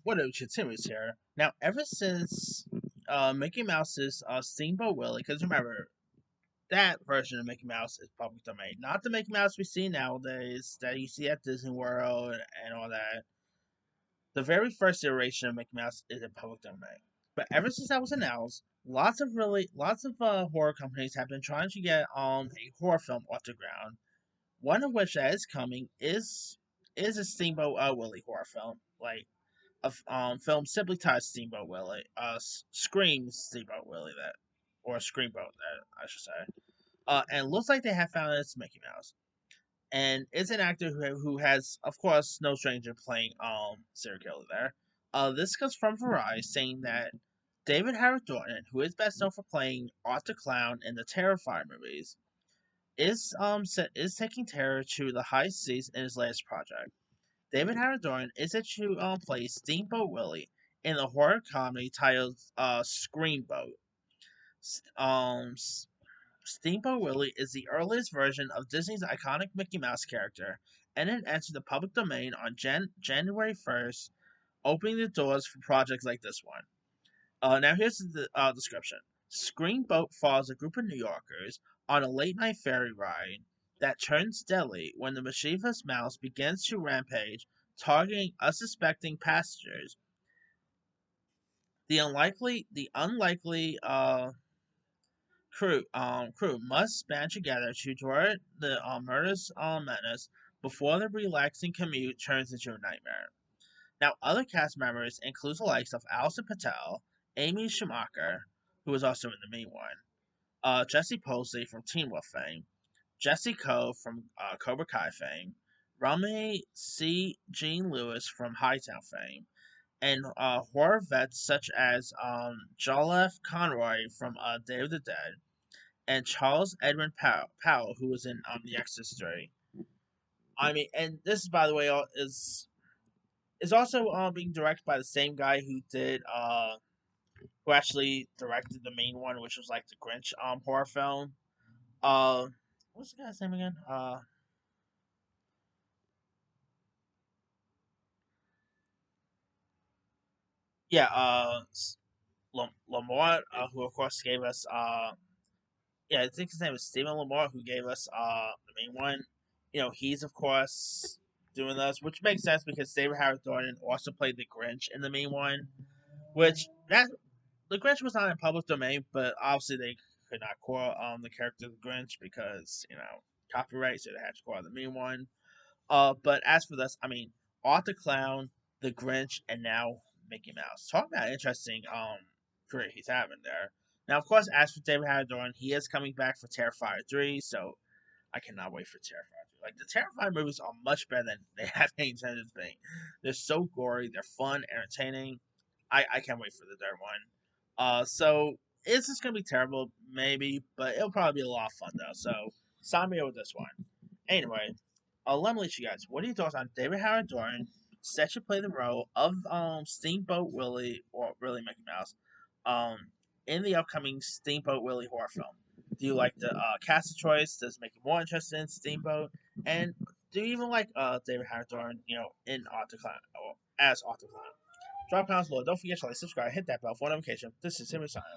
what a continuous here. Now, ever since Mickey Mouse's Steamboat Willie, because remember that version of Mickey Mouse is public domain, not the Mickey Mouse we see nowadays that you see at Disney World and all that. The very first iteration of Mickey Mouse is in public domain. But ever since that was announced, lots of horror companies have been trying to get a horror film off the ground. One of which that is coming is a Steamboat Willie horror film, like a film simply titled Steamboat Willie, Scream Steamboat Willie that, or Screamboat that I should say. And it looks like they have found it's Mickey Mouse, and it's an actor who has, of course, no stranger playing serial killer there. This comes from Variety saying that David Howard Thornton, who is best known for playing Arthur Clown in the Terrifier movies, is taking terror to the high seas in his latest project. David Howard Thornton is set to play Steamboat Willie in the horror comedy titled Screamboat. Steamboat Willie is the earliest version of Disney's iconic Mickey Mouse character, and it entered the public domain on January 1st, opening the doors for projects like this one. Now, here's the description. Screamboat follows a group of New Yorkers on a late night ferry ride that turns deadly when the mischievous mouse begins to rampage, targeting unsuspecting passengers. The unlikely crew must band together to thwart the murderous menace before the relaxing commute turns into a nightmare. Now, other cast members include the likes of Alison Patel, Amy Schumacher, who was also in the main one, Jesse Posey from Teen Wolf fame, Jesse Coe from Cobra Kai fame, Rami C. Jean Lewis from Hightown fame, and horror vets such as Jolliffe Conroy from Day of the Dead, and Charles Edwin Powell, who was in The Exorcist 3. I mean, and this, by the way, is also being directed by the same guy who actually directed the main one, which was like the Grinch horror film. Uh, what's the guy's name again? Yeah, Lamar, who of course gave us yeah, I think his name is Stephen Lamar, who gave us the main one. You know, he's of course doing this, which makes sense because David Howard Thornton also played the Grinch in the main one, which that the Grinch was not in public domain, but obviously they could not call the character the Grinch because copyright, so they had to call the main one. But as for this, I mean, Arthur Clown, the Grinch, and now Mickey Mouse. Talk about interesting career he's having there. Now, of course, as for David Howard Thornton, he is coming back for Terrifier 3, so I cannot wait for Terrifier 3. Like, the Terrifier movies are much better than they have any intended to be. They're so gory, they're fun, entertaining. I can't wait for the third one. So, is this going to be terrible? Maybe, but it'll probably be a lot of fun, though. So, sign me up with this one. Anyway, let me let you guys. What are your thoughts on David Howard Thornton set to play the role of Steamboat Willie or really Mickey Mouse um in the upcoming Steamboat Willie horror film? Do you like the cast choice? Does it make you more interested in Steamboat? And do you even like David Howard Thornton, in Arthur Clown or as Arthur Clown? Drop comments below. Don't forget to like, subscribe, hit that bell for notification. This is Timmy signing.